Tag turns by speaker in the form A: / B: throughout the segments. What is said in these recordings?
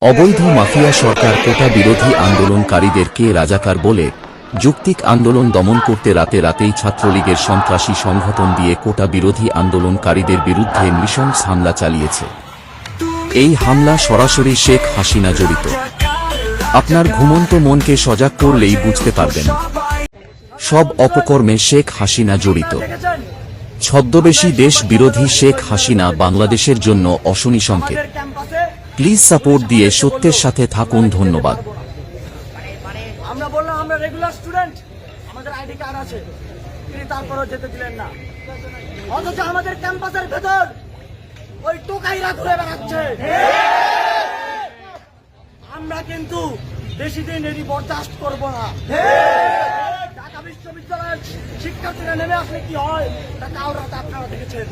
A: অবৈধ মাফিয়া সরকার কোটা বিরোধী আন্দোলনকারীদেরকে রাজাকার বলে যৌক্তিক আন্দোলন দমন করতে রাতে রাতেই ছাত্রলীগের সন্ত্রাসী সংগঠন দিয়ে কোটা বিরোধী আন্দোলনকারীদের বিরুদ্ধে নৃশংস হামলা চালিয়েছে। এই হামলা সরাসরি শেখ হাসিনা জড়িত। আপনার ঘুমন্ত মনকে সজাগ করলেই বুঝতে পারবেন সব অপকর্মে শেখ হাসিনা জড়িত। ছদ্মবেশী দেশ বিরোধী শেখ হাসিনা বাংলাদেশের জন্য অশনি সংকেত। প্লিজ সাপোর্ট দিয়ে সত্যের সাথে থাকুন। ধন্যবাদ।
B: আমরা বললাম আমরা রেগুলার স্টুডেন্ট, আমাদের আইডি কার্ড আছে, তিনি তারপরও যেতে দিলেন না। অথচ আমাদের ক্যাম্পাসের ভেতর ওই টোকাইরা ঘুরে বেড়াচ্ছে। আমরা কিন্তু বেশি দিন এটি বরদাস্ত করব না। ঢাকা বিশ্ববিদ্যালয়ের শিক্ষার্থীরা নেমে আসলে কি হয় তা কাল রাতে আপনারা দেখেছেন।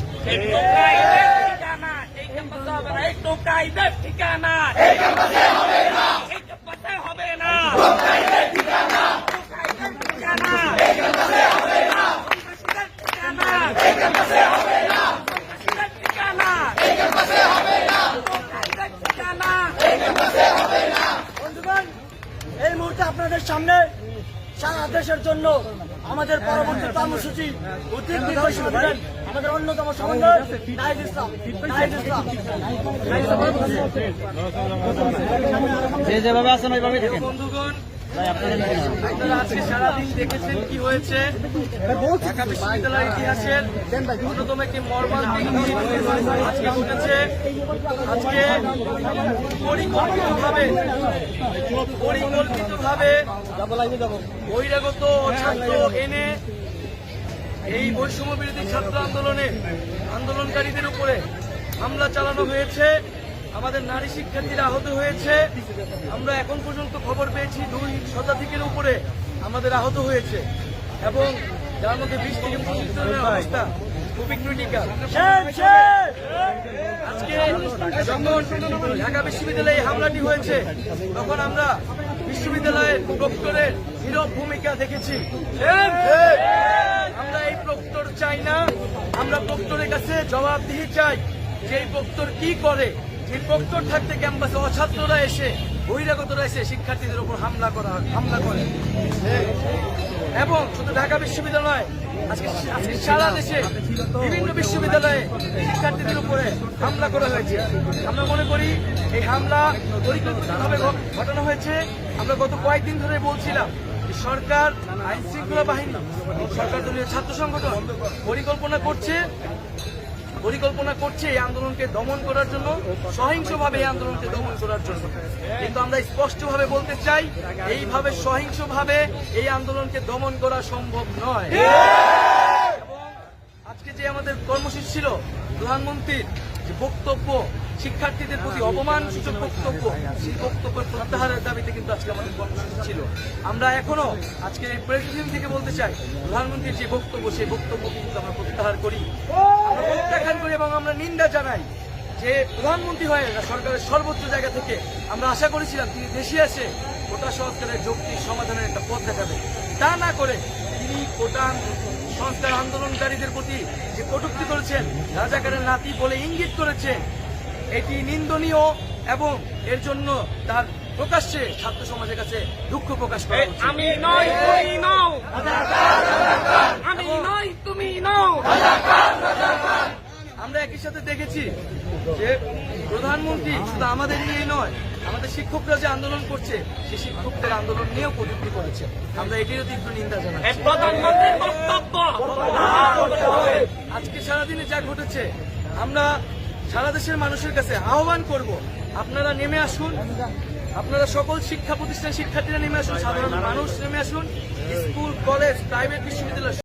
B: বন্ধুগণ, এই মুহূর্তে আপনাদের সামনে সারা দেশের জন্য আমাদের পরবর্তী কর্মসূচি উদ্যোগ নির্দেশনা দিলেন আমাদের অন্যতম সমন্বয়ক নাহিদ ইসলাম।
C: যেভাবে আছেন ওইভাবে থাকেন।
B: বন্ধুগণ, আপনারা আজকে সারাদিন দেখেছেন কি হয়েছে। ঢাকা বিশ্ববিদ্যালয়ের ইতিহাসের অন্যতম একটি মর্মান্তিক দিন আজকে ঘটেছে। আজকে পরিকল্পিতভাবে বহিরাগত ছাত্র এনে এই বৈষম্য বিরোধী ছাত্র আন্দোলনকারীদের উপরে হামলা চালানো হয়েছে। আমাদের নারী শিক্ষার্থীরা আহত হয়েছে। আমরা এখন পর্যন্ত খবর পেয়েছি 2 শতাধিকের উপরে আমাদের আহত হয়েছে এবং যার মধ্যে 20 থেকে 25 জনের অবস্থা খুবই ক্রিটিক্যাল। আজকে যখন ঢাকা বিশ্ববিদ্যালয়ে হামলাটি হয়েছে তখন আমরা বিশ্ববিদ্যালয়ের প্রক্টরের নীরব ভূমিকা দেখেছি। আমরা এই প্রক্টর চাই না, আমরা প্রক্টরের কাছে জবাবদিহি চাই যে এই প্রক্টর কি করে। যে প্রক্টর থাকতে ক্যাম্পাসে অছাত্ররা এসে বহিরাগতরা এসে শিক্ষার্থীদের উপর হামলা করে এবং শুধু ঢাকা বিশ্ববিদ্যালয় আজকে সারা দেশে বিভিন্ন বিশ্ববিদ্যালয়ে শিক্ষার্থীদের উপরে হামলা করা হয়েছে। আমরা মনে করি এই হামলা পরিকল্পিতভাবে ঘটানো হয়েছে। আমরা গত কয়েকদিন ধরে বলছিলাম যে সরকার, আইন শৃঙ্খলা বাহিনী, সরকার দলীয় ছাত্র সংগঠন পরিকল্পনা করছে এই আন্দোলনকে দমন করার জন্য, সহিংসভাবে এই আন্দোলনকে দমন করার জন্য। কিন্তু আমরা স্পষ্টভাবে বলতে চাই এইভাবে সহিংসভাবে এই আন্দোলনকে দমন করা সম্ভব নয়। এবং আজকে যে আমাদের কর্মসূচি ছিল, প্রধানমন্ত্রীর যে বক্তব্য, শিক্ষার্থীদের প্রতি অপমানসূচক বক্তব্য, সেই বক্তব্যের প্রত্যাহারের দাবিতে কিন্তু আজকে আমাদের কর্মসূচি ছিল। আমরা এখনো আজকে এই প্রেসিডেন্ট থেকে বলতে চাই, প্রধানমন্ত্রীর যে বক্তব্য, সেই বক্তব্য কিন্তু আমরা প্রত্যাহার করি, এবং আমরা নিন্দা জানাই যে প্রধানমন্ত্রী হয়ে সরকারের সর্বোচ্চ জায়গা থেকে আমরা আশা করেছিলাম তিনি দেশে এসে কোটা সংস্কারের যৌক্তিক সমাধানের একটা পথ দেখাবে। তা না করে তিনি কোটা সংস্কার আন্দোলনকারীদের প্রতি যে কটূক্তি করেছেন, রাজাকারের নাতি বলে ইঙ্গিত করেছেন, এটি নিন্দনীয় এবং এর জন্য তার প্রকাশ্যে ছাত্র সমাজের কাছে দুঃখ প্রকাশ করা উচিত।
C: আমি নই, তুমি নও, আমি নই, তুমি নও।
B: আমরা একই সাথে দেখেছি যে প্রধানমন্ত্রী শুধু আমাদের নিয়ে নয়, আমাদের শিক্ষকরা যে আন্দোলন করছে সেই শিক্ষকদের আন্দোলন নিয়েও কটূক্তি করেছে। আমরা এটিরও তীব্র নিন্দা জানাই।
C: প্রধানমন্ত্রীর বক্তব্য
B: আজকে সারাদিনে যা ঘটেছে, আমরা সারা দেশের মানুষের কাছে আহ্বান করব, আপনারা নেমে আসুন, আপনারা সকল শিক্ষা প্রতিষ্ঠানের শিক্ষার্থীরা নেমে আসুন, সাধারণ মানুষ নেমে আসুন, স্কুল, কলেজ, প্রাইভেট, বিশ্ববিদ্যালয়